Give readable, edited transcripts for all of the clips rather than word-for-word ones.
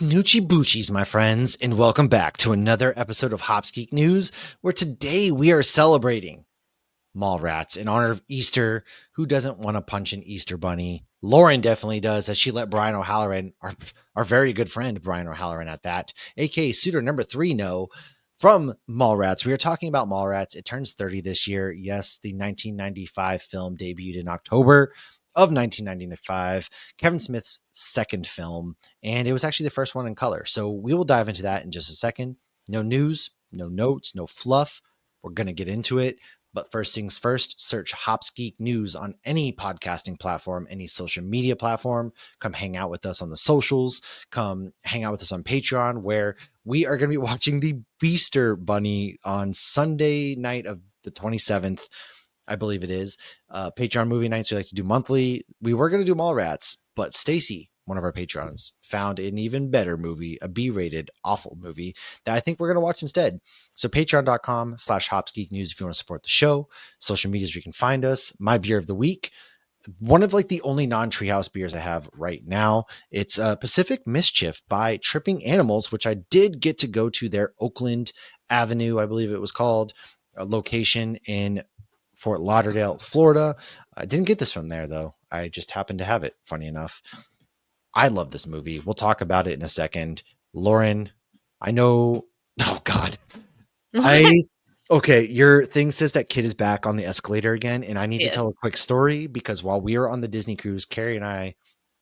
Snoochie Boochies, my friends, and welcome back to another episode of Hops Geek News, where today we are celebrating Mallrats in honor of Easter. Who doesn't want to punch an Easter bunny? Lauren definitely does, as she let Brian O'Halloran, our very good friend Brian O'Halloran at that, aka suitor number 3, know from Mallrats. We are talking about Mallrats. It turns 30 this year. Yes, the 1995 film debuted in October of 1995, Kevin Smith's second film, and it was actually the first one in color. So we will dive into that in just a second. No news, no notes, no fluff. We're going to get into it. But first things first, search Hops Geek News on any podcasting platform, any social media platform. Come hang out with us on the socials. Come hang out with us on Patreon, where we are going to be watching the Beaster Bunny on Sunday night of the 27th. I believe it is. Patreon movie nights we like to do monthly. We were going to do Mallrats, but Stacy, one of our patrons, found an even better movie, a B-rated, awful movie that I think we're going to watch instead. So patreon.com/hopsgeeknews if you want to support the show. Social medias where you can find us. My beer of the week. One of like the only non-treehouse beers I have right now. It's Pacific Mischief by Tripping Animals, which I did get to go to their Oakland Avenue, I believe it was called, location in Fort Lauderdale, Florida. I didn't get this from there, though. I just happened to have it, funny enough. I love this movie. We'll talk about it in a second. Lauren, I know. Oh, God. Okay, your thing says that kid is back on the escalator again, and I need to tell a quick story because while we were on the Disney cruise, Carrie and I,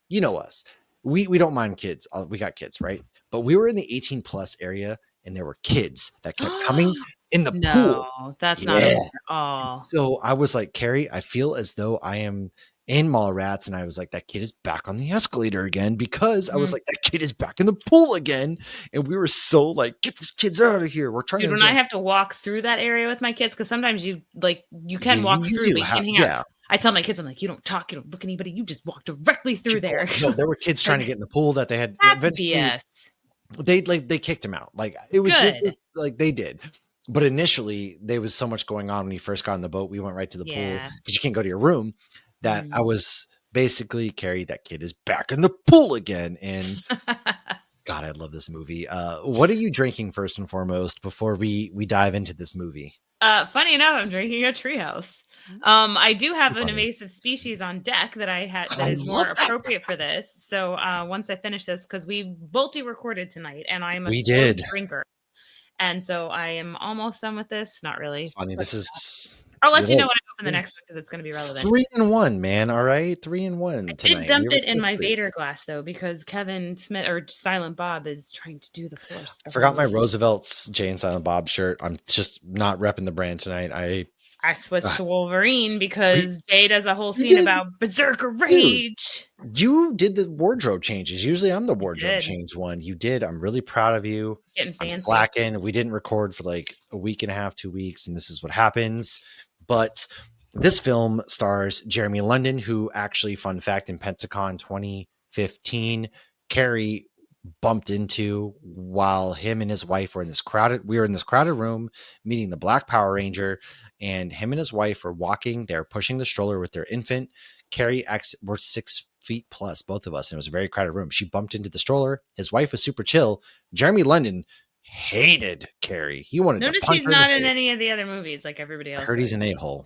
you know us, we don't mind kids. We got kids, right? But we were in the 18 plus area, and there were kids that kept coming in the pool. No, that's not okay at all. So I was like, Carrie, I feel as though I am in Mallrats, and I was like, that kid is back on the escalator again, because I was like, that kid is back in the pool again, and we were so like, get these kids out of here. We're trying Dude, when I have to walk through that area with my kids, because sometimes you can walk through, but you can hang out. I tell my kids, I'm like, you don't talk, you don't look at anybody, you just walk directly through there. No, there were kids trying to get in the pool that they had. That's BS. They kicked him out. Like it was this, like they did. But initially, there was so much going on when you first got on the boat. We went right to the pool because you can't go to your room. That I was basically, Carrie, that kid is back in the pool again. And God, I love this movie. What are you drinking first and foremost before we dive into this movie? Funny enough, I'm drinking a Treehouse. I do have an invasive species on deck that I had that is more appropriate for this. So once I finish this, because we multi-recorded tonight, and I'm a slow drinker. And so I am almost done with this. Not really. It's funny. This is. I'll let you know when I open the next one because it's going to be relevant. 3-in-1, man. All right, 3-in-1 tonight. I did dump it in my Vader glass though because Kevin Smith or Silent Bob is trying to do the Force. I forgot my Roosevelt's Jay and Silent Bob shirt. I'm just not repping the brand tonight. I switched to Wolverine because Jay does a whole scene about Berserker Rage. Dude, you did the wardrobe changes. Usually I'm the wardrobe change one. You did. I'm really proud of you. I'm slacking. We didn't record for like a week and a half, 2 weeks, and this is what happens. But this film stars Jeremy London, who actually, fun fact, in Pensacon 2015, Carrie bumped into while him and his wife were in this crowded room meeting the Black Power Ranger, and him and his wife were walking. They're pushing the stroller with their infant. Carrie were 6 feet plus, both of us, and it was a very crowded room. She bumped into the stroller. His wife was super chill. Jeremy London hated Carrie. He wanted to punch her. He's not in any of the other movies like everybody else. I heard he's an a-hole,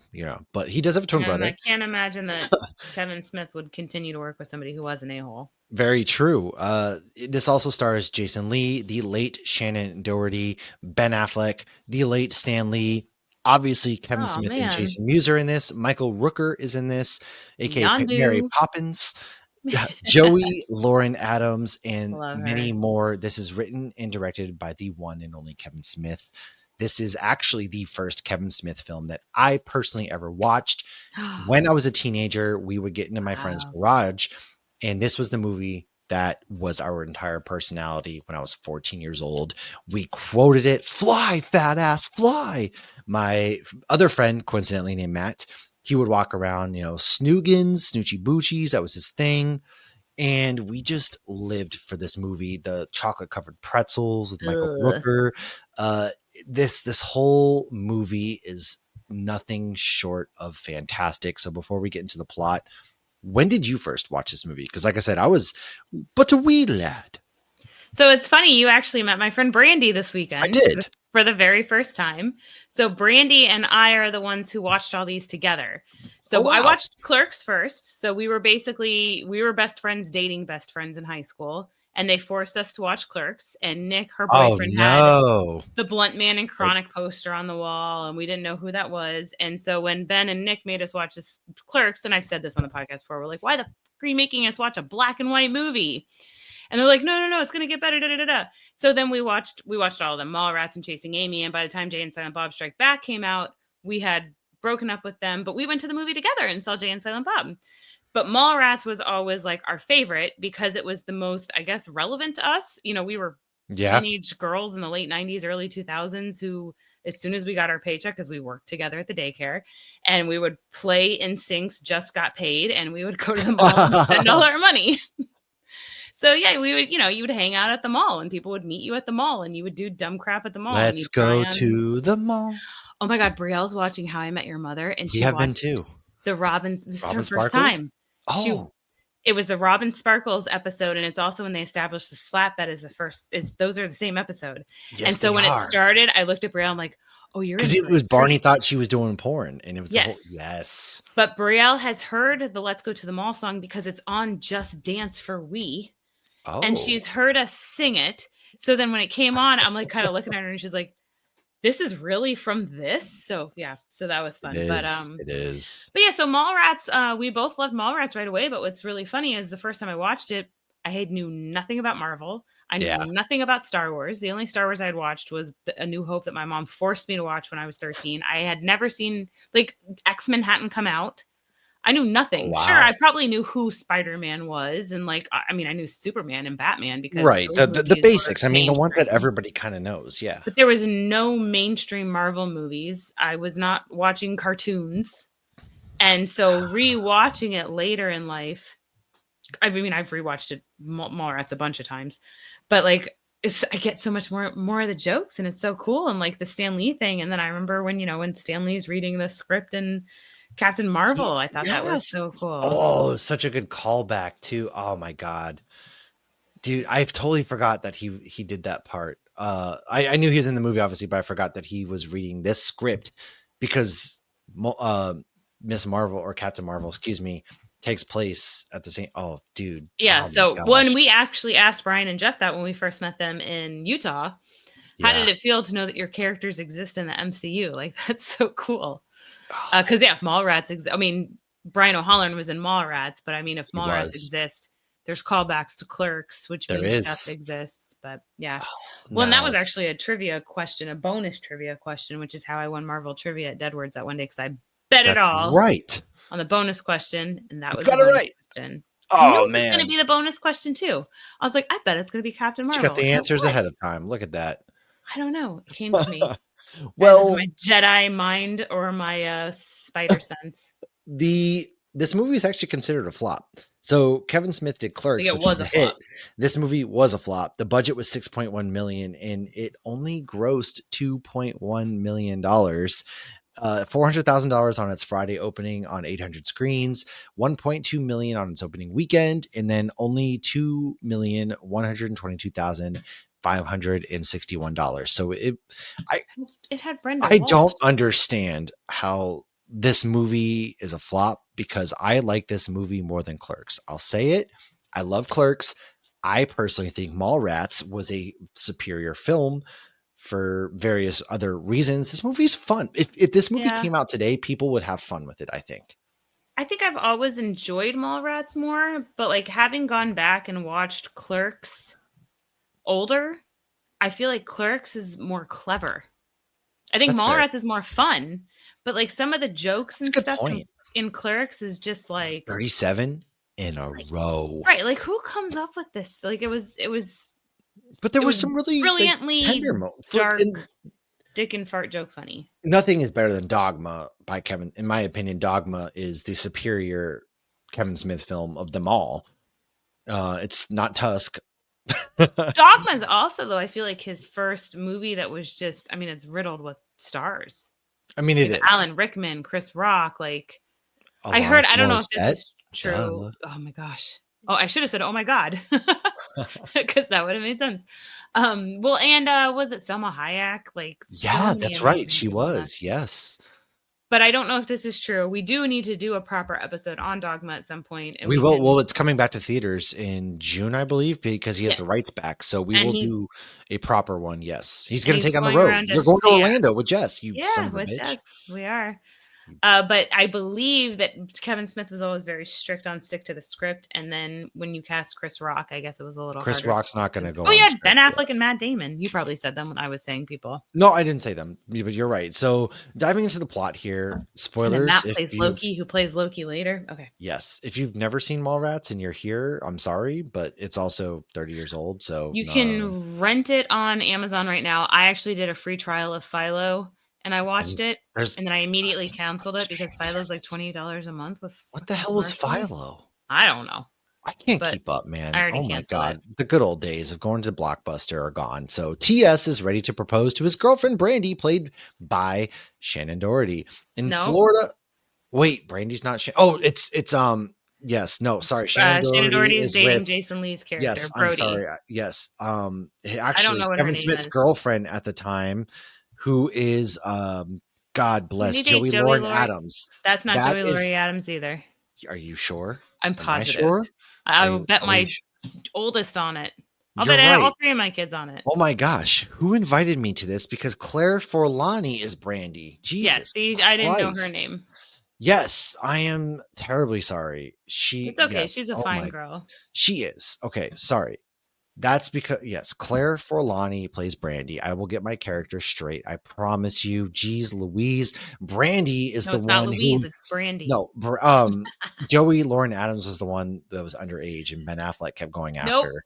but he does have a twin brother. I can't imagine that Kevin Smith would continue to work with somebody who was an a-hole. Very true. This also stars Jason Lee, the late Shannon Doherty, Ben Affleck, the late Stan Lee, obviously Kevin Smith and Jason Mewes are in this. Michael Rooker is in this, aka Mary Poppins. Joey Lauren Adams, and many more. This is written and directed by the one and only Kevin Smith. This is actually the first Kevin Smith film that I personally ever watched. When I was a teenager, we would get into my friend's garage, and this was the movie that was our entire personality when I was 14 years old. We quoted it, "Fly, fat ass, fly." My other friend, coincidentally named Matt, he would walk around, Snoogans, Snoochie Boochies. That was his thing. And we just lived for this movie. The chocolate covered pretzels with Michael Rooker. This whole movie is nothing short of fantastic. So before we get into the plot, when did you first watch this movie? Because like I said, I was but a wee lad. So it's funny, you actually met my friend Brandy this I weekend did. for the very first time. So Brandy and I are the ones who watched all these together. Oh, So I wow. watched Clerks first. So we were best friends dating best friends in high school, and they forced us to watch Clerks, and Nick, her Oh, boyfriend, had no. the Blunt Man and Right. Chronic poster on the wall, and we didn't know who that was. And so when Ben and Nick made us watch this Clerks, and I've said this on the podcast before, we're like, why the are you making us watch a black and white movie? And they're like, no, it's gonna get better. Da, da, da, da. So then we watched all of them, Mallrats and Chasing Amy. And by the time Jay and Silent Bob Strike Back came out, we had broken up with them, but we went to the movie together and saw Jay and Silent Bob. But Mallrats was always like our favorite because it was the most, I guess, relevant to us. You know, we were Yeah. teenage girls in the late 90s, early 2000s who, as soon as we got our paycheck, because we worked together at the daycare, and we would play in Sync's Just Got Paid, and we would go to the mall and spend all our money. So yeah, we would, you would hang out at the mall and people would meet you at the mall and you would do dumb crap at the mall and Let's you'd try go on. to the mall. Oh my God, Brielle's watching How I Met Your Mother and We she have been watched too. the Robins. This is her Robin first Sparkles? time. She Oh, It was the Robin Sparkles episode, and it's also when they established the slap bet those are the same episode. And yes, so they when it are. started, I looked at Brielle, I'm like, oh, you're in Because for it a was Barney treat. thought she was doing porn, and it was the whole Yes. yes. But Brielle has heard the Let's Go to the Mall song because it's on Just Dance for We. And Oh, she's heard us sing it. So then when it came on, I'm like kind of looking at her and she's like, this is really from this. So yeah, so that was it fun. is. It is. But yeah, so Mallrats, we both loved Mallrats right away. But what's really funny is the first time I watched it, I had knew nothing about Marvel. I knew Yeah. nothing about Star Wars. The only Star Wars I had watched was A New Hope that my mom forced me to watch when I was 13. I had never seen, like, X-Men hadn't come out. I knew Oh, nothing. Sure, wow. I probably knew who Spider-Man was, and like, I mean, I knew Superman and Batman because Right. those The movies were basics. I mean, the ones that mainstream. everybody kind of knows. Yeah. But there was no mainstream Marvel movies. I was not watching cartoons. And so rewatching it later in life, I mean, I've rewatched it Mallrats a bunch of times, but like I get so much more of the jokes, and it's so cool, and like the Stan Lee thing. And then I remember when Stan Lee's reading the script and Captain Marvel, I thought that was Yes. so cool. Oh, such a good callback too. Oh my god, dude, I've totally forgot that he did that part. I knew he was in the movie, obviously, but I forgot that he was reading this script because Miss Marvel or Captain Marvel, excuse me, takes place at the same. Oh, dude. Yeah. Oh my So when gosh. we actually asked Brian and Jeff that when we first met them in Utah, how Yeah. did it feel to know that your characters exist in the MCU? Like, that's so cool. Oh, Because yeah, if Mallrats, I mean, Brian O'Halloran was in Mallrats, but I mean, if he Mallrats was. exist, there's callbacks to Clerks, which There means Jeff is. exists. But yeah, Oh, well, and that now was actually a trivia question, a bonus trivia question, which is how I won Marvel trivia at Deadwoods that one day because I bet it that's all right. on the bonus question, and that You was the got it bonus right. question. I knew Oh it was going to man. be the bonus question too. I was like, I bet it's going to be Captain She got Marvel, the and it answers was. ahead of time. Look at that. I don't know. It came to me. It was my Well, Jedi mind or my spider sense. this movie is actually considered a flop. So Kevin Smith did Like Clerks, it which is was a a hit. flop. This movie was a flop. The budget was 6.1 million and it only grossed 2.1 million dollars. $400,000 on its Friday opening on 800 screens, 1.2 million on its opening weekend, and then only $2,122,561. So It had Brenda I Walsh. don't understand how this movie is a flop because I like this movie more than Clerks. I'll say it. I love Clerks. I personally think Mallrats was a superior film for various other reasons. This movie's fun. If this movie Yeah. came out today, people would have fun with it, I think. I think I've always enjoyed Mallrats more, but like having gone back and watched Clerks older, I feel like Clerks is more clever. I think That's fair. Mallrats is more fun, but like some of the jokes That's a and good stuff point. in Clerks is just like 37 in a like row. right, like who comes up with this? Like But there it was was some really like tender brilliantly moments. dark dick and fart joke funny. Nothing is better than Dogma by Kevin. In my opinion, Dogma is the superior Kevin Smith film of them all. It's not Tusk. Dogma's also though I feel like his first movie that was just I mean it's riddled with stars. I mean, You it have is. Alan Rickman, Chris Rock, like I heard Alanis I don't know if this Morissette. is true. Duh. Oh my gosh. Oh, I should have said oh my god. because that would have made sense. Well, and was it Selma Hayek? Like so Yeah, many that's right. amazing She people in that. was. Yes. But I don't know if this is true. We do need to do a proper episode on Dogma at some point, and We we will. can. Well, it's coming back to theaters in June, I believe, because he has the Yes, rights back. So we and will he's do a proper one. Yes. He's and going to he's take on the going road. around You're us. going to Yeah, Orlando with Jess, you son yeah, of a with bitch. Jess, we are. But I believe that Kevin Smith was always very strict on stick to the script, and then when you cast Chris Rock, I guess it was a little Chris harder. Rock's not going to go Oh, on yeah, Ben script. Yeah. Affleck and Matt Damon. You probably said them when I was saying people. No, I didn't say them, but you're right. So diving into the plot here, And then spoilers. Matt If plays you've Loki, who plays Loki later. Okay. Yes, if you've never seen Mallrats and you're here, I'm sorry, but it's also 30 years old. So You can rent it on Amazon right now. I actually did a free trial of Philo and I watched it, there's and then I I immediately can't keep up canceled with it because streaming Philo's like service. $20 a month with What the fucking hell is commercials. Philo? I don't know, I can't but keep up, I man. already Oh my canceled it. god, the good old days of going to Blockbuster are gone. So TS is ready to propose to his girlfriend Brandy, played by Shannon Doherty in No, Florida. Wait, Brandy's not. Oh, it's yes, no, sorry. Shannon Shannon Doherty Doherty is is dating with. Jason Lee's character, Yes, I'm Brody. sorry. Yes. I don't Actually, know what her Kevin name Smith's is. girlfriend at the time, who is God Didn't bless he date Joey Joey Lauren Laurie? Adams. That's not That Joey is. Laurie Adams either. Are you sure? I'm Am I positive. sure? I will bet Are we? my oldest on it. I'll You're bet all right. three of my kids on it. Oh my gosh, who invited me to this? Because Claire Forlani is Brandy. Yes, Jesus see, I didn't know her Christ. name. Yes, I am terribly sorry. It's okay. Yes. She's a Oh fine my, girl. she is. Okay, sorry. That's because yes, Claire Forlani plays Brandy. I will get my character straight. I promise you. Jeez Louise. Brandy is No, the it's not one who Louise, it's Brandy. no, Joey Lauren Adams was the one that was underage and Ben Affleck kept going Nope. after.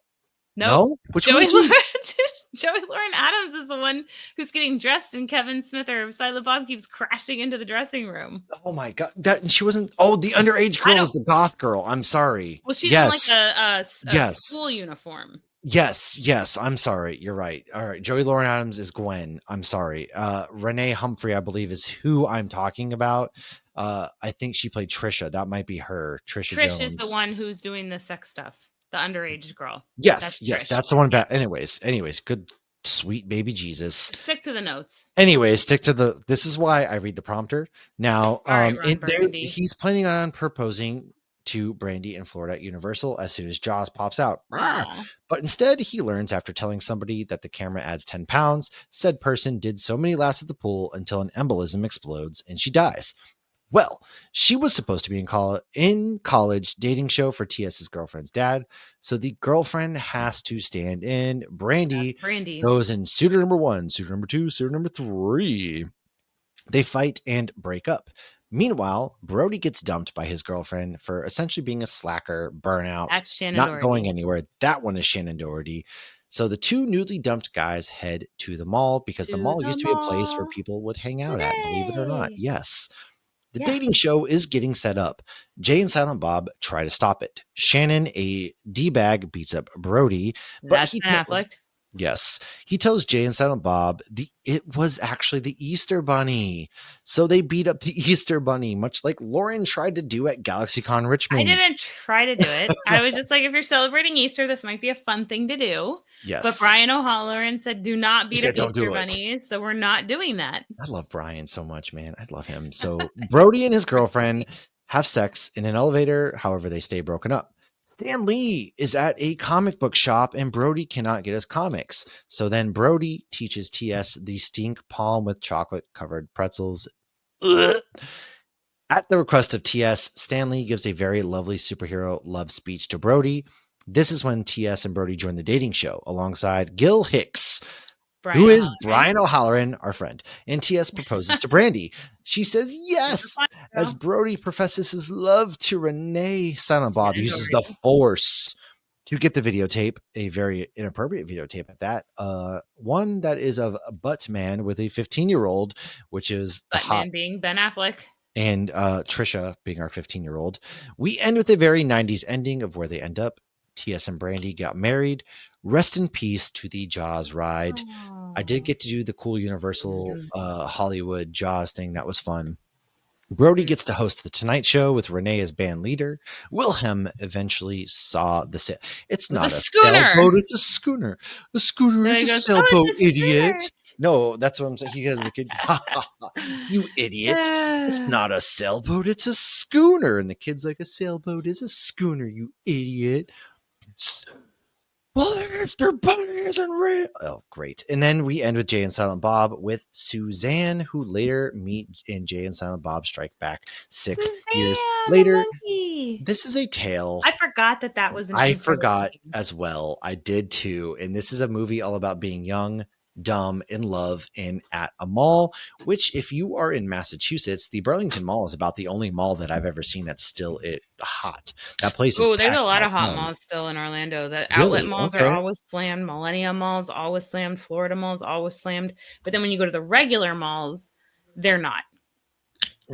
Nope. No? Which one Joey is he? Joey Lauren Adams is the one who's getting dressed, and Kevin Smith or Silent Bob keeps crashing into the dressing room. Oh my god. That she wasn't the underage I girl don't. is the goth girl. I'm sorry. Well, she's in like Yes. a Yes. school uniform. Yes, I'm sorry. You're right. All right. Joey Lauren Adams is Gwen. I'm sorry. Renee Humphrey, I believe, is who I'm talking about. I think she played Trisha. That might be her, Trisha Trish is the Jones. one who's doing the sex stuff. The underage girl. Yes, That's yes, Trish. that's the one Yeah. back. Anyways, good sweet baby Jesus. Stick to the notes. Anyway, stick to the this is why I read the prompter. Now, All right, Ron Burgundy. he's planning on proposing to Brandy in Florida at Universal as soon as Jaws pops out. Aw. But instead, he learns after telling somebody that the camera adds 10 pounds, said person did so many laps at the pool until an embolism explodes and she dies. Well, she was supposed to be in college dating show for TS's girlfriend's dad, so the girlfriend has to stand in. Brandy Brandy. goes in suitor number 1, suitor number 2, suitor number 3. They fight and break up. Meanwhile, Brody gets dumped by his girlfriend for essentially being a slacker, burnout, That's Shannon not going Doherty. anywhere. That one is Shannon Doherty. So the two newly dumped guys head to the mall because the mall used to be a place where people would hang out at, believe it or not. Today. Yes. The Yeah. dating show is getting set up. Jay and Silent Bob try to stop it. Shannon, a D-bag, beats up Brody, but That's Ben Affleck. yes, he tells Jay and Silent Bob it was actually the Easter Bunny. So they beat up the Easter Bunny, much like Lauren tried to do at GalaxyCon I Richmond. didn't try to do it. I was just like, if you're celebrating Easter, this might be a fun thing to do. Yes. But Brian O'Halloran said, do not beat up "Don't Easter do it." bunnies. So we're not doing that. I love Brian so much, man. I love him. So Brody and his girlfriend have sex in an elevator. However, they stay broken up. Stan Lee is at a comic book shop and Brody cannot get his comics. So then Brody teaches TS the stink palm with chocolate covered pretzels. Ugh. At the request of TS, Stan Lee gives a very lovely superhero love speech to Brody. This is when TS and Brody join the dating show alongside Gil Hicks, who is Brian O'Halloran, our friend. And TS proposes to Brandy. She says yes, as Brody professes his love to Renee. Silent Bob uses the Force to get the videotape, a very inappropriate videotape at that. One that is of Buttman with a 15-year-old, which is the Buttman being Ben Affleck. And Trisha being our 15-year-old. We end with a very 90s ending of where they end up. TS and Brandy got married. Rest in peace to the Jaws ride. I did get to do the cool Universal Hollywood Jaws thing. That was fun. Brody gets to host the Tonight Show with Renee as band leader. Wilhelm eventually saw the sail. It's It was a not a schooner. sailboat, it's a schooner. A schooner And is he a goes, "Oh, sailboat, it's a schooner." idiot. No, that's what I'm saying. He has the kid, ha ha ha, you idiot. It's not a sailboat, it's a schooner. And the kid's like, a sailboat is a schooner, you idiot. Buster Bunnies and Ray. Oh, great. And then we end with Jay and Silent Bob with Suzanne, who later meet in Jay and Silent Bob Strike Back 6 years Suzanne the later. monkey. This is a tale. I forgot that was the I name for the forgot game. as well. I did too. And this is a movie all about being young, dumb, in love, and at a mall, which, if you are in Massachusetts, the Burlington Mall is about the only mall that I've ever seen that's still hot. That place is Oh, there's a packed to lot the of hot malls tons. still in Orlando. The outlet Really? malls are Okay. always slammed. Millennium malls always slammed. Florida malls always slammed. But then when you go to the regular malls, they're not.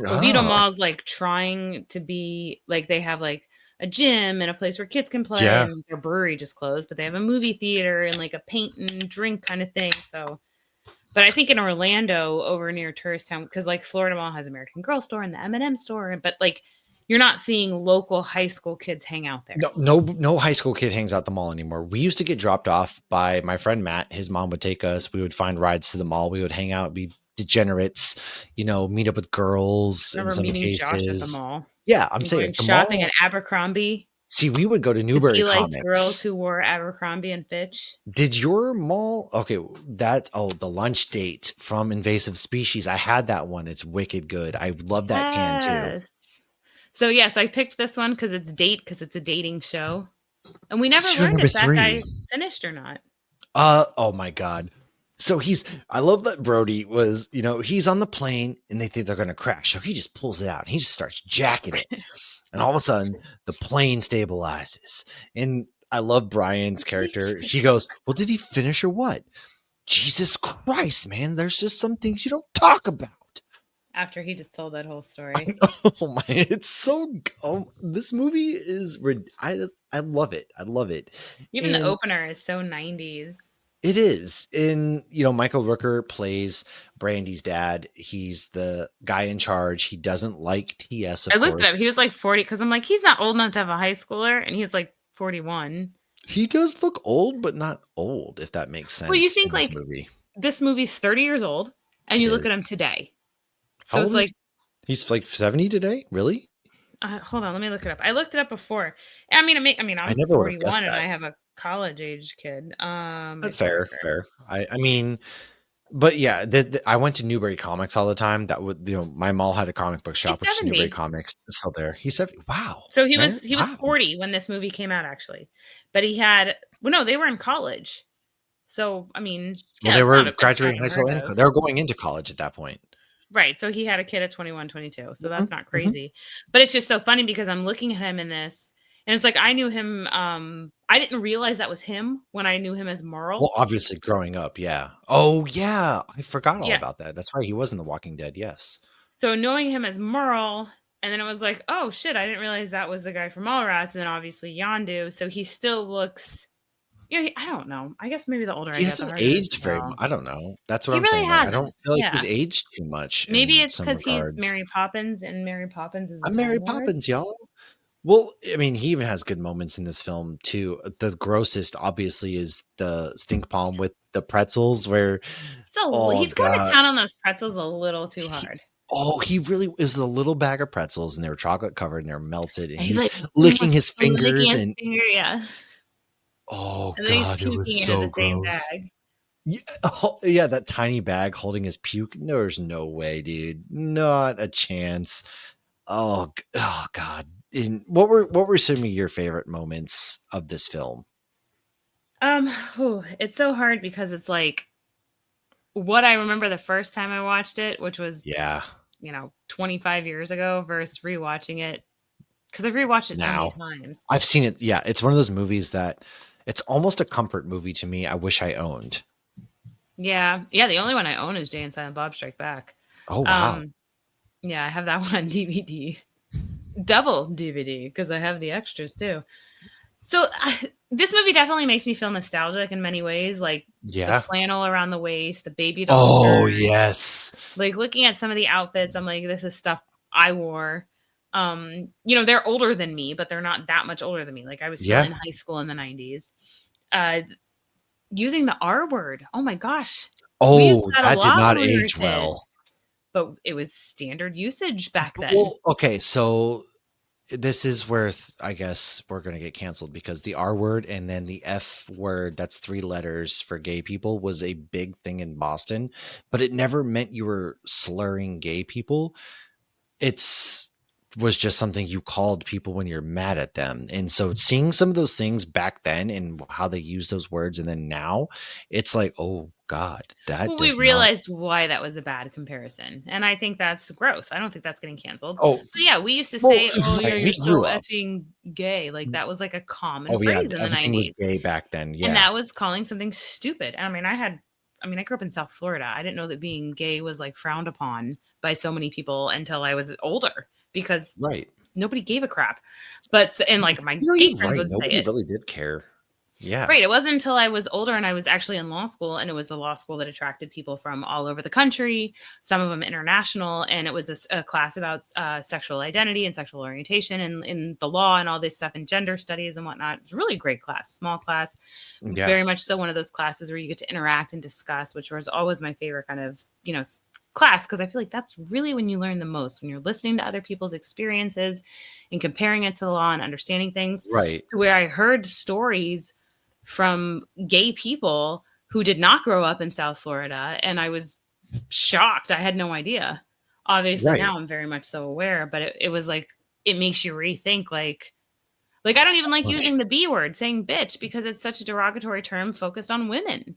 Oviedo Oh, Mall's like trying to be like they have like a gym and a place where kids can play, yeah. and their brewery just closed, but they have a movie theater and like a paint and drink kind of thing. So, but I think in Orlando, over near Tourist Town, because like Florida Mall has American Girl store and the M&M store, but like you're not seeing local high school kids hang out there. No high school kid hangs out at the mall anymore. We used to get dropped off by my friend Matt. His mom would take us. We would find rides to the mall. We would hang out, be degenerates, meet up with girls I in remember some meeting Josh at the cases. mall Yeah, I'm and going saying the shopping at mall. Abercrombie See, we would go to because Newbury he liked girls Comics. who wore Abercrombie and Fitch. Did your mall? Okay, that's the lunch date from Invasive Species. I had that one. It's wicked good. I love that can too. Yes. So yes, I picked this one because it's a dating show. And we never Show learned number if that three. guy finished or not. Oh my God. So I love that Brody was, he's on the plane and they think they're going to crash. So he just pulls it out and he just starts jacking it. And all of a sudden the plane stabilizes. And I love Brian's character. He goes, well, did he finish or what? Jesus Christ, man. There's just some things you don't talk about. After he just told that whole story. Oh my, it's so, this movie is, I love it. I love it. Even the And opener is so 90s. it is. And, Michael Rooker plays Brandy's dad. He's the guy in charge. He doesn't like TS, I of looked course. it up. He was like 40 because I'm like, he's not old enough to have a high schooler, and he's like 41. He does look old, but not old, if that makes Well, you sense think in this like movie. this movie's 30 years old, and It you look at is. him today. How So old it's is like, he's like 70 today? Really? hold on, let me look it up. I looked it up before. I mean, I I'm never would have 41 guessed and that. I have a college age kid. My Fair, coworker. fair. I mean, but yeah, I went to Newbury Comics all the time. That would, my mall had a comic book He's shop, which is Newbury 70. Comics. It's still there. He's 70. Wow. So he Man, was he was wow. 40 when this movie came out, actually. But he had no, they were in college. So I mean, Well, yeah, they it's were not it's not graduating high school unheard and of. they were going into college at that point. Right. So he had a kid at 21, 22. So Mhm, that's not mhm. crazy. But it's just so funny because I'm looking at him in this, and it's like I knew him. I didn't realize that was him when I knew him as Well, Merle. obviously growing up, yeah. Oh, yeah, I forgot all Yeah. about that. That's right, he was in The Walking Dead, yes. So knowing him as Merle, and then it was like, oh shit, I didn't realize that was the guy from Mallrats, and then obviously Yondu. So he still looks. I don't know. I guess maybe the older I He get, the hasn't harder it is to aged very tell. I don't know. That's what He I'm really saying, like, I don't hasn't. feel like he's Yeah. aged too much Maybe in it's some because he's regards. Mary Poppins, and Mary Poppins is a I'm Mary Time Lord. Poppins, y'all. Well, I mean, he even has good moments in this film too. The grossest, obviously, is the stink palm with the pretzels where, oh He's going to god. town on those pretzels a little too He hard. he really it was a little bag of pretzels, and they were chocolate covered, and they're melted, and And he's he's like licking his licking fingers, his and finger, yeah. oh And then he's god, it was puking into so the same gross. bag. Yeah, yeah, that tiny bag holding his puke. There's no way, dude. Not a chance. Oh god. And what were some of your favorite moments of this film? It's so hard because it's like what I remember the first time I watched it, which was, Yeah, 25 years ago versus rewatching it because I've rewatched it so many now. times. I've seen it. Yeah, it's one of those movies that it's almost a comfort movie to me. I wish I owned. Yeah. Yeah, the only one I own is Jay and Silent Bob Strike Back. Oh wow. Um, yeah, I have that one on DVD. Double DVD because I have the extras too. So this movie definitely makes me feel nostalgic in many ways, like the Yeah. flannel around the waist, the baby doll Oh shirt. yes. Like looking at some of the outfits, I'm like, this is stuff I wore. They're older than me, but they're not that much older than me. Like I was still Yeah. in high school in the 90s. Uh, Using the R word. Oh my gosh. We used Oh, that a that did lot not when we were age kids, well. but it was standard usage back then. Well, okay, so this is where I guess we're gonna get canceled because the R word and then the F word, that's 3 letters for gay people, was a big thing in Boston, but it never meant you were slurring gay people. It's was just something you called people when you're mad at them. And so seeing some of those things back then and how they use those words and then now, it's like, "Oh god, that Well, we does not." realized why that was a bad comparison, and I think that's gross. I don't think that's getting canceled. Oh, But yeah, we used to well, say, "Oh, yeah, right, you're we so grew up. effing gay." Like, that was, like, a common Oh, yeah, phrase in the everything was 90s, gay back then, and yeah. that was calling something stupid. I grew up in South Florida. I didn't know that being gay was, like, frowned upon by so many people until I was older because Right. nobody gave a crap. But and, like, my gay You're friends right, would say nobody it. really did care. Yeah, Right, it wasn't until I was older and I was actually in law school, and it was a law school that attracted people from all over the country, some of them international, and it was a class about, sexual identity and sexual orientation and in the law and all this stuff and gender studies and whatnot. It's a really great class, small class, yeah, very much so one of those classes where you get to interact and discuss, which was always my favorite kind of, class because I feel like that's really when you learn the most, when you're listening to other people's experiences and comparing it to the law and understanding things, right, to where I heard stories from gay people who did not grow up in South Florida, and I was shocked. I had no idea. Obviously, right. now I'm very much so aware, but it was like it makes you rethink. Like I don't even like using the B word, saying bitch, because it's such a derogatory term focused on women.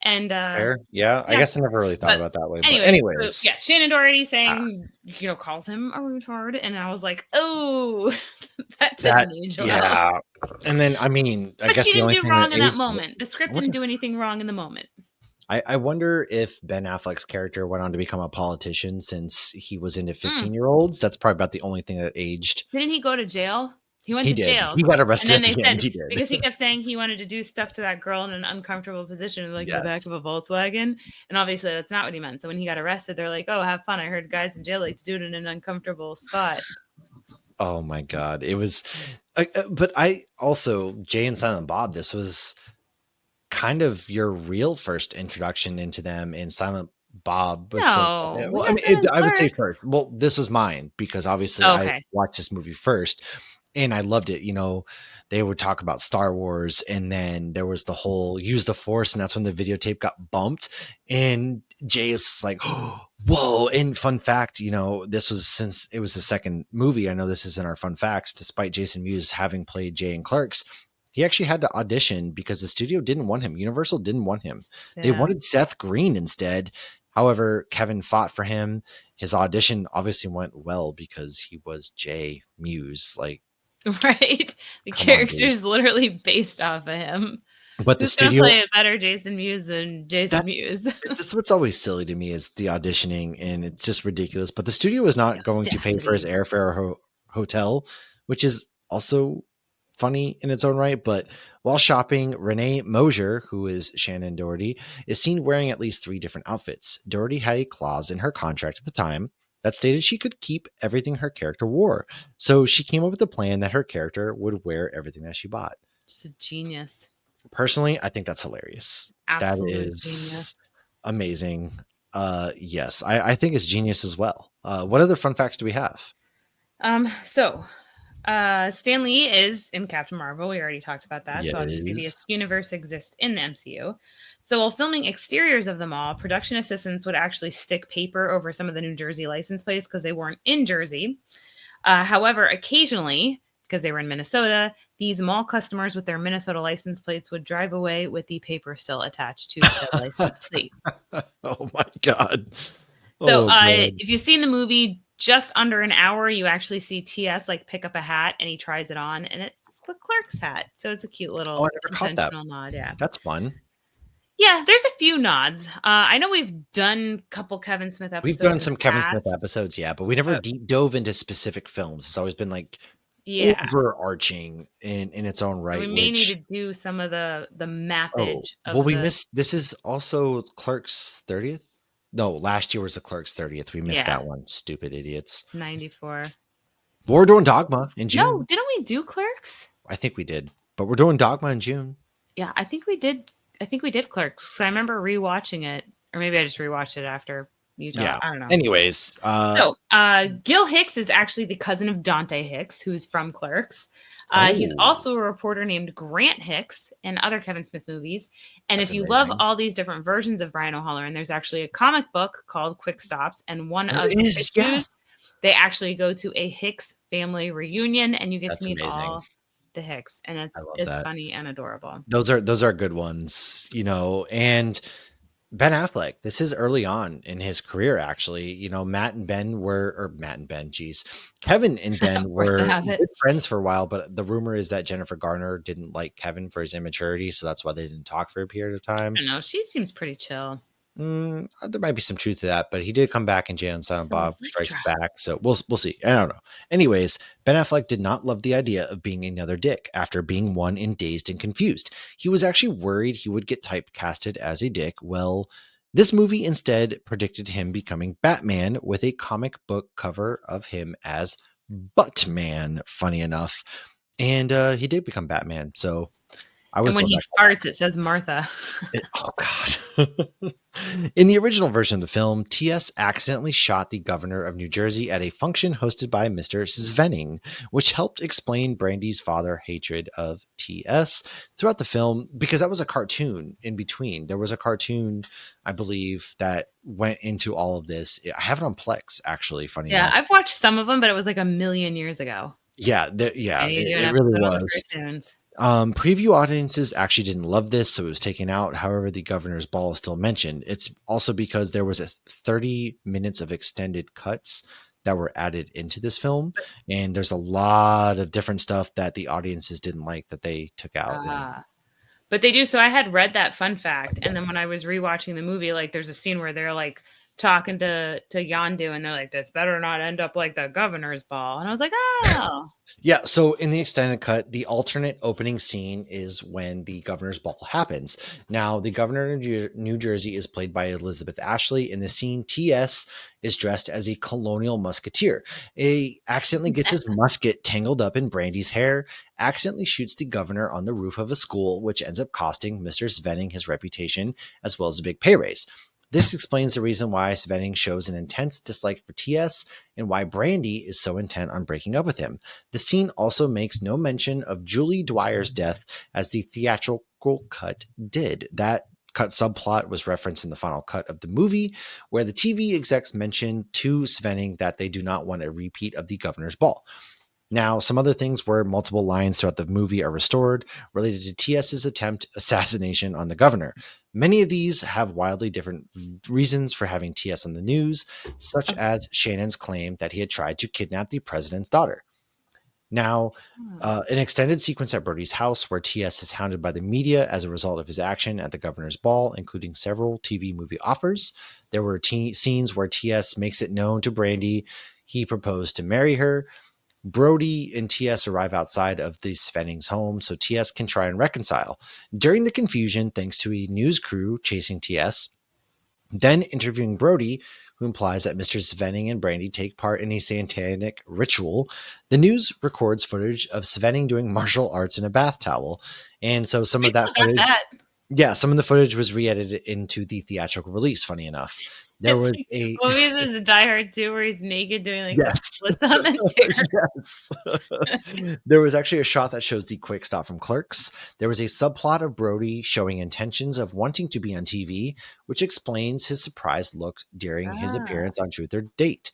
And Fair, yeah, I yeah, guess I never really thought but about it that way, but anyways, so anyways, yeah, Shannon Doherty ah, saying, calls him a retard, and I was like, oh, that that didn't age well. yeah, and then, I mean, I But guess she the didn't only do thing that wrong in that aged w moment. The I script didn't wonder do anything wrong in the moment. I wonder if Ben Affleck's character went on to become a politician since he was into Mm. 15-year-olds. That's probably about the only thing that aged. Didn't he go to jail? He went He to did. jail, He got and arrested then at they the end, said he did. because he kept saying he wanted to do stuff to that girl in an uncomfortable position, like in the back of Yes. a Volkswagen, and obviously that's not what he meant. So when he got arrested, they're like, "Oh, have fun. I heard guys in jail like to do it in an uncomfortable spot." Oh my god, it was but I also Jay and Silent Bob, this was kind of your real first introduction into them, and Silent Bob was so No, we well, I got mean, that in I would say Clerks. first. Well, this was mine because obviously I Okay. watched this movie first and I loved it. They would talk about Star Wars and then there was the whole use the force, and that's when the videotape got bumped. And Jay is like, whoa. And fun fact, this was since it was the second movie. I know this is in our fun facts, despite Jason Mewes having played Jay in Clerks. He actually had to audition because the studio didn't want him. Universal didn't want him. They Sad. wanted Seth Green instead. However, Kevin fought for him. His audition obviously went well because he was Jay Mewes. Like, Right? The come on, dude. character's literally based off of him. But the Who's gonna studio play a better Jason Mewes than Jason that's Mewes? that's what's always silly to me is the auditioning, and it's just ridiculous. But the studio is The not going to pay for his audacity. airfare or hotel, which is also funny in its own right. But while shopping, Renee Mosier, who is Shannon Doherty, is seen wearing at least 3 different outfits. Doherty had a clause in her contract at the time that stated she could keep everything her character wore. So she came up with a plan that her character would wear everything that she bought. Just a genius. Personally, I think that's hilarious. That Absolute genius. is amazing. Yes, I think it's genius as well. What other fun facts do we have? So Stan Lee is in Captain Marvel. We already talked about that. So obviously the Yes. universe exists in the MCU. So while filming exteriors of them all, production assistants would actually stick paper over some of the New Jersey license plates because they weren't in Jersey. However, occasionally, because they were in Minnesota, these mall customers with their Minnesota license plates would drive away with the paper still attached to said license plate. Oh my god. So, Oh man. if you've seen the movie, just under an hour, you actually see TS like pick up a hat and he tries it on, and it's the clerk's hat. So it's a cute Oh, I little never caught that. intentional nod. Yeah, That's fun. yeah. There's a few nods. I know we've done a couple Kevin Smith We've episodes done in the some Kevin Smith past, episodes, yeah, but we never but deep dove into specific films. It's always been like yeah. overarching in its own So we right, may need to which do some of the oh, mappage well, of we the missed this is also Clerks 30th No, last year was the Clerks 30th. We missed Yeah, that one. Stupid idiots. 94. But we're doing Dogma in No, June. didn't we do Clerks? I think we did. But we're doing Dogma in June. Yeah, I think we did. I think we did Clerks. I remember rewatching it, or maybe I just rewatched it after Utah. Yeah. I don't know. Anyways, So, Gil Hicks is actually the cousin of Dante Hicks, who's from Clerks. He's oh, also a reporter named Grant Hicks in other Kevin Smith movies. And that's if you love amazing. all these different versions of Brian O'Halloran, there's actually a comic book called Quick Stops, and one There of the is, issues yes. they actually go to a Hicks family reunion, and you get to That's meet amazing. all the Hicks, and I love it's that. funny and adorable. Those are good ones, and Ben Affleck, this is early on in his career, actually. Matt and Ben, geez. Kevin and Ben Force the were habit. good friends for a while, but the rumor is that Jennifer Garner didn't like Kevin for his immaturity, so that's why they didn't talk for a period of time. I don't know. She seems pretty chill. There might be some truth to that, but he did come back in Jay and Silent So Bob Strikes Back, so we'll see. I don't know. Anyways, Ben Affleck did not love the idea of being another Dick after being one in Dazed and Confused. He was actually worried he would get typecasted as a Dick. Well, this movie instead predicted him becoming Batman with a comic book cover of him as Buttman, funny enough. And he did become Batman, so I And was when love he that. farts, it says Martha. Oh, God. In the original version of the film, T.S. accidentally shot the governor of New Jersey at a function hosted by Mr. Svenning, which helped explain Brandy's father's hatred of T.S. throughout the film, because that was a cartoon in between. There was a cartoon, I believe, that went into all of this. I have it on Plex, actually, funny Yeah, enough. I've watched some of them, but it was like a million years ago. Yeah, I need to do an it really episode on the was. cartoons. Preview audiences actually didn't love this, so it was taken out. However, the governor's ball is still mentioned. It's also because there was a 30 minutes of extended cuts that were added into this film, and there's a lot of different stuff that the audiences didn't like that they took out. But they do. So I had read that fun fact, and then when I was rewatching the movie, like there's a scene where they're like talking to Yondu, and they're like, "This better not end up like the governor's ball." And I was like, "Oh, Yeah, so in the extended cut, the alternate opening scene is when the governor's ball happens. Now, the governor of New Jersey is played by Elizabeth Ashley. In the scene, T.S. is dressed as a colonial musketeer. He accidentally gets his musket tangled up in Brandy's hair, accidentally shoots the governor on the roof of a school, which ends up costing Mr. Svenning his reputation as well as a big pay raise. This explains the reason why Svenning shows an intense dislike for T.S. and why Brandy is so intent on breaking up with him. The scene also makes no mention of Julie Dwyer's death as the theatrical cut did. That cut subplot was referenced in the final cut of the movie, where the TV execs mentioned to Svenning that they do not want a repeat of the governor's ball. Now, some other things where multiple lines throughout the movie are restored related to TS's attempt assassination on the governor. Many of these have wildly different reasons for having TS on the news, such as Shannon's claim that he had tried to kidnap the president's daughter. Now, an extended sequence at Brody's house where TS is hounded by the media as a result of his action at the governor's ball, including several TV movie offers. There were scenes where TS makes it known to Brandy he proposed to marry her. Brody and TS arrive outside of the Svenning's home so TS can try and reconcile. During the confusion, thanks to a news crew chasing TS, then interviewing Brody, who implies that Mr. Svenning and Brandy take part in a satanic ritual, the news records footage of Svenning doing martial arts in a bath towel. And so some we of that still got footage, that." some of the footage was re-edited into the theatrical release, funny enough. There It's was like, a movies is a Die Hard 2 where he's naked doing like the yes. splits on the chair. Yes. There was actually a shot that shows the quick stop from Clerks. There was a subplot of Brody showing intentions of wanting to be on TV, which explains his surprised look during his appearance on Truth or Date.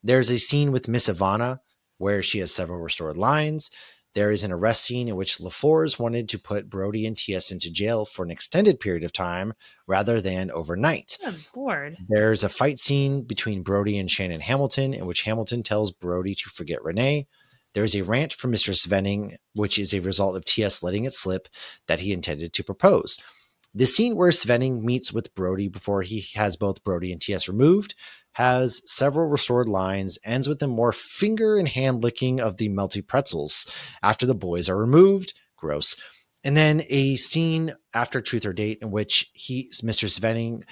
There's a scene with Miss Ivana where she has several restored lines. There is an arrest scene in which LaForge wanted to put Brody and TS into jail for an extended period of time rather than overnight. I'm bored. There's a fight scene between Brody and Shannon Hamilton in which Hamilton tells Brody to forget Renee. There's a rant from Mr. Svenning, which is a result of TS letting it slip that he intended to propose. The scene where Svenning meets with Brody before he has both Brody and TS removed has several restored lines, ends with a more finger and hand licking of the melty pretzels after the boys are removed. Gross. And then a scene after Truth or Date in which Mr. Svenning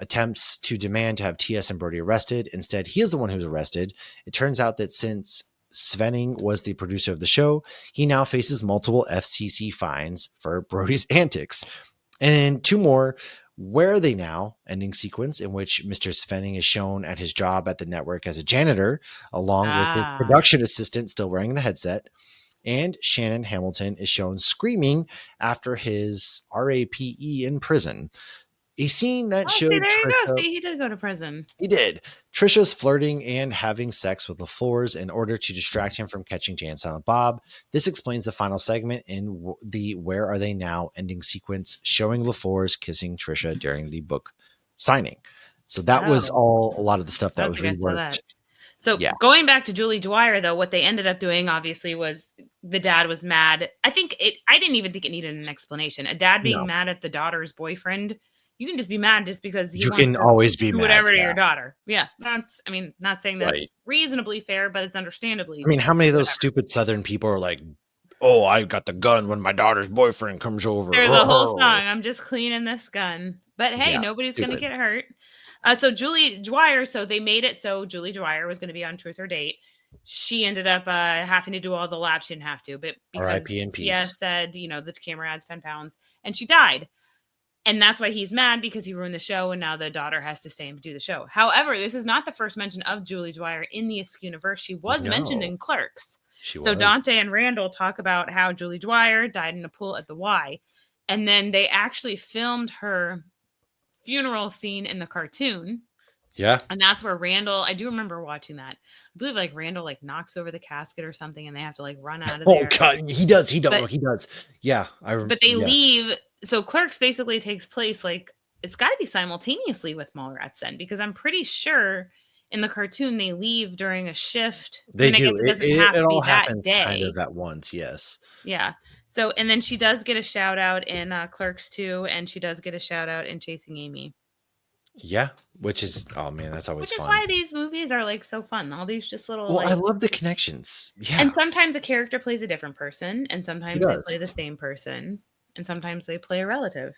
attempts to demand to have TS and Brody arrested. Instead, he is the one who's arrested. It turns out that since Svenning was the producer of the show, he now faces multiple FCC fines for Brody's antics. And two more. Where Are They Now? Ending sequence in which Mr. Svenning is shown at his job at the network as a janitor, along with his Ah. production assistant still wearing the headset. And Shannon Hamilton is shown screaming after his RAPE in prison. A scene that Oh, see, showed there you go. Trisha. See, he did go to prison. He did. Trisha's flirting and having sex with LaFleurs in order to distract him from catching Jay and Silent Bob. This explains the final segment in the Where Are They Now ending sequence, showing LaFleurs kissing Trisha during the book signing. So that was Oh, all a lot of the stuff I that don't was think I saw that. reworked. So Yeah. going back to Julie Dwyer, though, what they ended up doing obviously was the dad was mad. I didn't even think it needed an explanation. A dad being No. mad at the daughter's boyfriend, you can just be mad just because he You wants can to always be do mad. whatever to Yeah. your daughter. Yeah, not saying that's Right. reasonably fair, but it's understandably. I mean, how many of those whatever. stupid Southern people are like, oh, I got the gun when my daughter's boyfriend comes over? There's a whole song. I'm just cleaning this gun. But hey, Yeah, nobody's going to stupid. get hurt. So Julie Dwyer, so they made it so Julie Dwyer was going to be on Truth or Date. She ended up having to do all the laps. She didn't have to, but because R.I.P. in TS peace. said, the camera adds 10 pounds, and she died. And that's why he's mad, because he ruined the show, and now the daughter has to stay and do the show. However, this is not the first mention of Julie Dwyer in the Askew universe. She was mentioned No, in Clerks. she So was. Dante and Randall talk about how Julie Dwyer died in a pool at the Y. And then they actually filmed her funeral scene in the cartoon. Yeah. And that's where Randall, I do remember watching that. I believe like Randall like knocks over the casket or something, and they have to like run out of Oh there. God, he does. He But- does. He does. Yeah, But they yes. leave. So Clerks basically takes place like, it's got to be simultaneously with Mallrats then, because I'm pretty sure in the cartoon they leave during a shift. They I mean, I do. guess it doesn't have It to be all that happens day. kind of at once. Yes. Yeah. So, and then she does get a shout out in Clerks 2, and she does get a shout out in Chasing Amy. Yeah, which is, oh man, that's always Which is fun. why these movies are like so fun. All these just little. Well, like, I love the connections. Yeah. And sometimes a character plays a different person, and sometimes they does. play the same person, and sometimes they play a relative.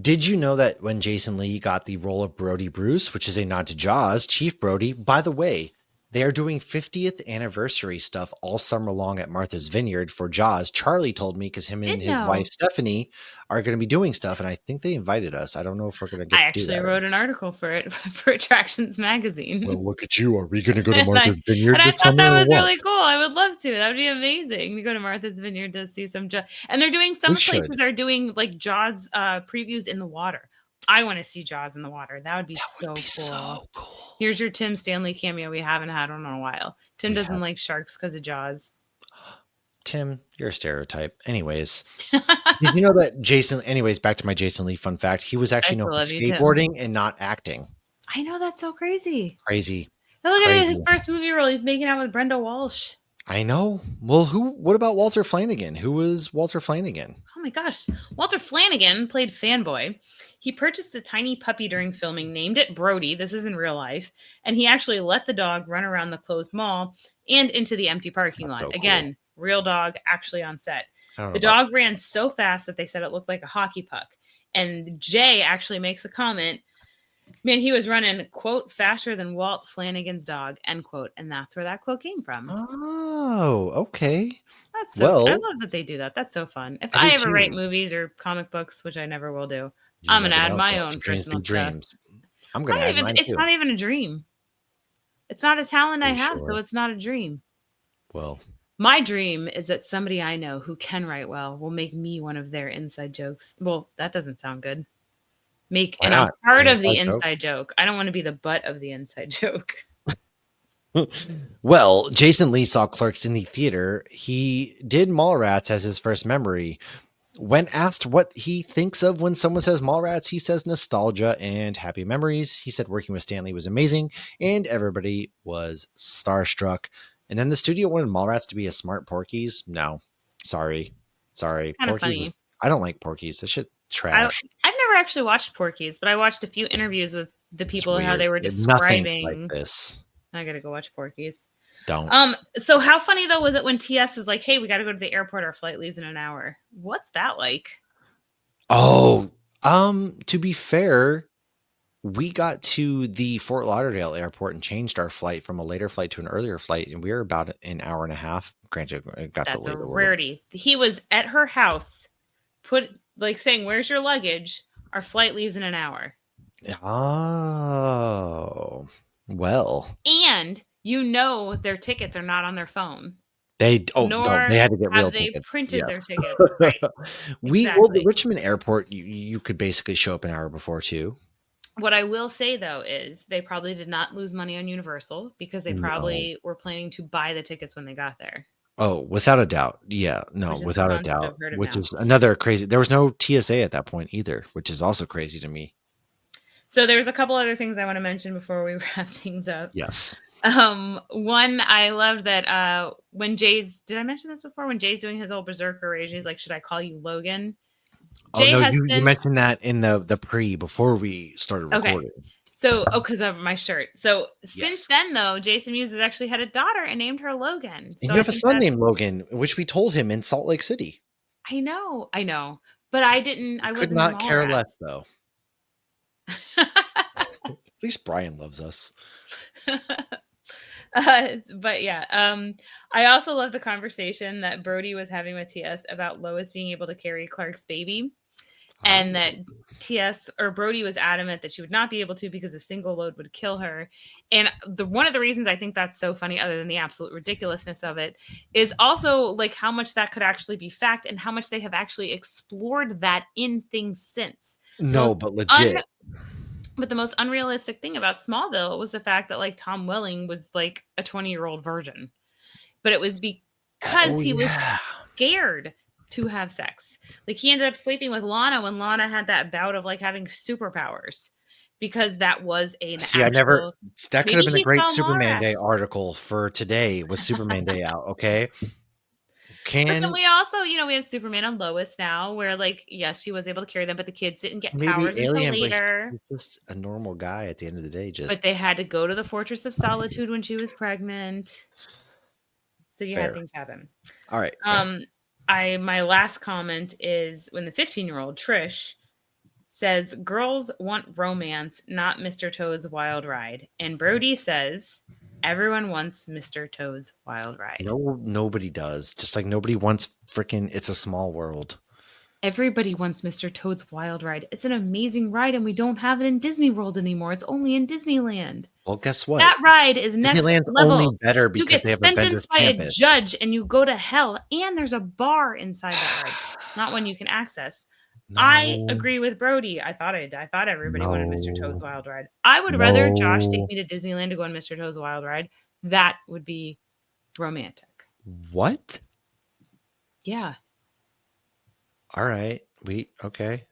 Did you know that when Jason Lee got the role of Brody Bruce, which is a nod to Jaws, Chief Brody, by the way, they are doing 50th anniversary stuff all summer long at Martha's Vineyard for Jaws. Charlie told me, because him and his wife Stephanie are going to be doing stuff, and I think they invited us. I don't know if we're going to get I to do that. actually wrote an article for it for Attractions Magazine. Well, look at you. Are we going to go to Martha's Vineyard and I this thought summer? that was or what? really cool. I would love to. That would be amazing to go to Martha's Vineyard to see some Jaws. And they're doing, some places are doing like Jaws previews in the water. I want to see Jaws in the water. That would be, so cool. Here's your Tim Stanley cameo we haven't had in a while. Tim doesn't like sharks because of Jaws. Tim, you're a stereotype. Anyways, did you know that Jason, anyways, back to my Jason Lee fun fact, he was actually known for skateboarding and not acting. I know, that's so crazy. Crazy. Now look at his first movie role. He's making out with Brenda Walsh. I know. Well, what about Walter Flanagan? Who was Walter Flanagan? Oh my gosh. Walter Flanagan played Fanboy. He purchased a tiny puppy during filming, named it Brody. This is in real life. And he actually let the dog run around the closed mall and into the empty parking lot. So cool. Again, real dog actually on set. The dog ran so fast that they said it looked like a hockey puck. And Jay actually makes a comment, man, he was running, quote, faster than Walt Flanagan's dog, end quote. And that's where that quote came from. Oh, okay. That's so I love that they do that. That's so fun. If I ever write movies or comic books, which I never will do, I'm going to add my own personal stuff. I'm going to add mine too. It's not even a dream. It's not a talent I have, so it's not a dream. Well, my dream is that somebody I know who can write well will make me one of their inside jokes. Well, that doesn't sound good. And I'm part of the inside joke. I don't want to be the butt of the inside joke. Well, Jason Lee saw Clerks in the theater. He did Mallrats as his first memory. When asked what he thinks of when someone says Mallrats, he says nostalgia and happy memories. He said working with Stanley was amazing and everybody was starstruck. And then the studio wanted Mallrats to be a smart Porky's. No, sorry. Porky's. I don't like Porky's. That shit trash. I've never actually watched Porky's, but I watched a few interviews with the people and how they were describing. Nothing like this. I gotta go watch Porky's. Don't. So how funny though was it when TS is like, "Hey, we got to go to the airport. Our flight leaves in an hour." What's that like? Oh, to be fair, we got to the Fort Lauderdale airport and changed our flight from a later flight to an earlier flight, and we were about an hour and a half. Granted, it got That's a delayed a little bit. rarity. He was at her house, saying, "Where's your luggage? Our flight leaves in an hour." Oh, well. And their tickets are not on their phone, No, they nor had to get real have they tickets. printed their Yes. tickets. Right. The Exactly. Richmond airport, you could basically show up an hour before too. What I will say, though, is they probably did not lose money on Universal because they No. probably were planning to buy the tickets when they got there, Oh, without a doubt. Yeah, no, which is the without a concept doubt, I've heard of which now. is another crazy. There was no TSA at that point either, which is also crazy to me. So there's a couple other things I want to mention before we wrap things up. Yes. One, I love that when did I mention this before? When Jay's doing his old berserker rage, he's like, "Should I call you Logan?" Oh Jay no, has you since mentioned that in the pre before we started okay. recording. So, because of my shirt. So since Yes. then, though, Jason Mewes has actually had a daughter and named her Logan. And So you I have a think son named Logan, which we told him in Salt Lake City. I know, but I didn't. We I could wasn't in not care Mallrats. less though. At least Brian loves us. But yeah, I also love the conversation that Brody was having with TS about Lois being able to carry Clark's baby, and that TS or Brody was adamant that she would not be able to because a single load would kill her. And one of the reasons I think that's so funny, other than the absolute ridiculousness of it, is also like how much that could actually be fact and how much they have actually explored that in things since. No, but legit. But the most unrealistic thing about Smallville was the fact that like Tom Welling was like a 20-year-old virgin. But it was because Oh he was yeah. scared to have sex. Like he ended up sleeping with Lana when Lana had that bout of like having superpowers because that was an See, actual that could maybe have been a he great saw Superman Day Mallrats. article for today with Superman Day out, okay? But then Can we also, we have Superman and Lois now where like yes, she was able to carry them, but the kids didn't get maybe powers until alien, but later. he's just a normal guy at the end of the day, But just they had to go to the Fortress of Solitude when she was pregnant. So you had fair. things happen. All right, fair. Um, my last comment is when the 15-year-old Trish says girls want romance, not Mr. Toad's Wild Ride, and Brody says everyone wants Mr. Toad's Wild Ride. No, nobody does. Just like nobody wants freaking It's a Small World. Everybody wants Mr. Toad's Wild Ride. It's an amazing ride, and we don't have it in Disney World anymore. It's only in Disneyland. Well, guess what? That ride is next Disneyland's only level. better You because get they have Avengers sentenced by a Campus. judge and you go to hell, and there's a bar inside that ride, not one you can access. No. I agree with Brody. I thought everybody wanted Mr. Toad's No. Wild Ride. I would rather Josh take No. me to Disneyland to go on Mr. Toad's Wild Ride. That would be romantic. What? Yeah. All right. Okay.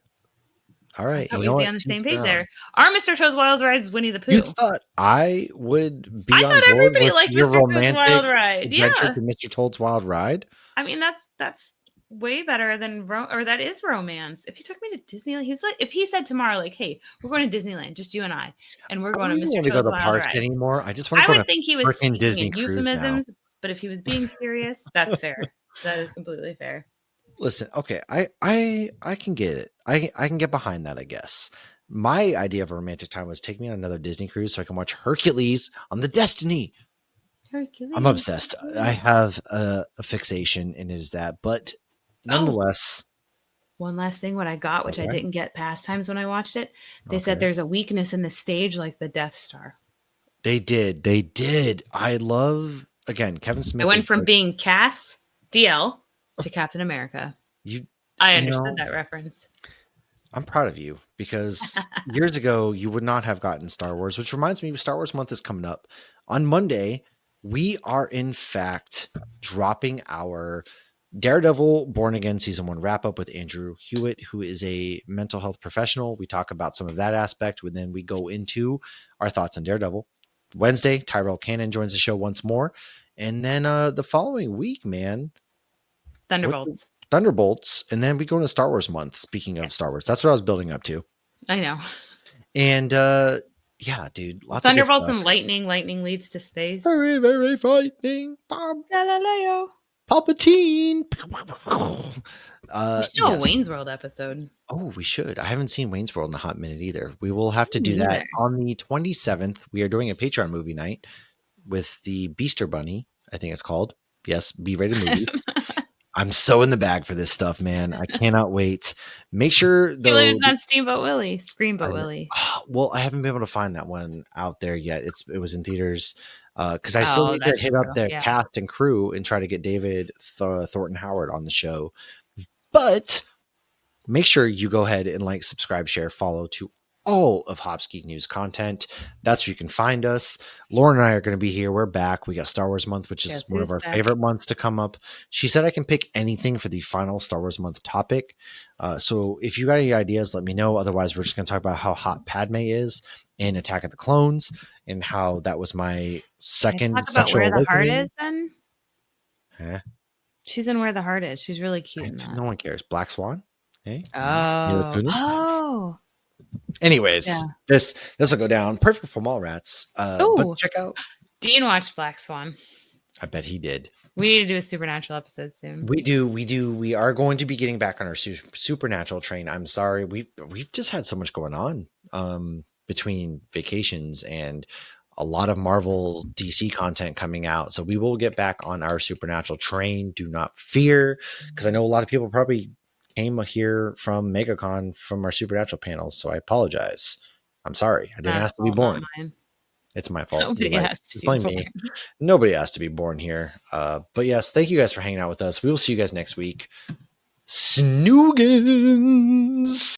All I right. thought You know we'd be what? on the To each same their page own. there. Our Mr. Toad's Wild Ride is Winnie the You Pooh. thought I would be I on thought board everybody with liked your Mr. Toad's romantic Wild Ride. adventure Yeah. to Mr. Toad's Wild Ride? I mean, that's way better than or that is romance. If he took me to Disneyland, he's like, if he said tomorrow, like, "Hey, we're going to Disneyland, just you and I, and we're I going don't to even Mr. want to go Toad's to Wild parks Ride," anymore. I just want I to go would on think he a was freaking speaking Disney in cruise now. euphemisms. But if he was being serious, that's fair. That is completely fair. Listen, okay, I can get it. I can get behind that, I guess. My idea of a romantic time was take me on another Disney cruise so I can watch Hercules on the Destiny. Hercules. I'm obsessed. I have a fixation, and it is that. But nonetheless, One last thing, what I got, which I okay, didn't get past times when I watched it, they said okay. there's a weakness in the stage like the Death Star. They did. I love again. Kevin I Smith is went from like being Cass DL to Captain America. you. I You understood know, that reference. I'm proud of you because years ago you would not have gotten Star Wars, which reminds me, Star Wars month is coming up. On Monday, we are in fact dropping our Daredevil Born Again season 1 wrap up with Andrew Hewitt, who is a mental health professional. We talk about some of that aspect, and then we go into our thoughts on Daredevil. Wednesday, Tyrell Cannon joins the show once more. And then the following week, man, Thunderbolts. Thunderbolts, and then we go into Star Wars month. Speaking of Star Wars, that's what I was building up to. I know. And yeah, dude, lots of good Thunderbolts stuff. and lightning. Lightning leads to space. Very, very frightening. Bob Galileo. Palpatine. We should do a Yes. Wayne's World episode. Oh, we should. I haven't seen Wayne's World in a hot minute either. We will have to Me do that either. on the 27th. We are doing a Patreon movie night with the Beaster Bunny, I think it's called. Yes, B-rated movies. I'm so in the bag for this stuff, man. I cannot wait. Make sure Can't believe though. it's not Steamboat Willie, Screamboat Willie. Well, I haven't been able to find that one out there yet. It was in theaters because I still Oh, need to that's hit up true. the Yeah. cast and crew and try to get David Thornton Howard on the show. But make sure you go ahead and like, subscribe, share, follow to all of Hops Geek News content. That's where you can find us. Lauren and I are going to be here. We're back. We got Star Wars month, which is Guess one of who's our back? favorite months to come up. She said I can pick anything for the final Star Wars month topic. So if you got any ideas, let me know. Otherwise, we're just going to talk about how hot Padme is in Attack of the Clones and how that was my Can I second talk about sexual Where the Heart awakening. Is then? Huh? She's in Where the Heart Is. She's really cute in No that. one cares. Black Swan. Hey, Mila Oh. Kunis. Oh. Anyways, Yeah. this will go down perfect for Mallrats. But Ooh. check out. Dean watched Black Swan. I bet he did. We need to do a Supernatural episode soon. We do. We are going to be getting back on our supernatural train. I'm sorry, we've just had so much going on between vacations and a lot of Marvel DC content coming out. So we will get back on our supernatural train. Do not fear, because I know a lot of people probably came here from MegaCon from our supernatural panels. So I apologize. I'm sorry. I didn't Not ask to be fault, not born. mine. It's my fault. You're Nobody right. has to Just be blame born. me. Nobody has to be born here. But yes, thank you guys for hanging out with us. We will see you guys next week. Snoogans.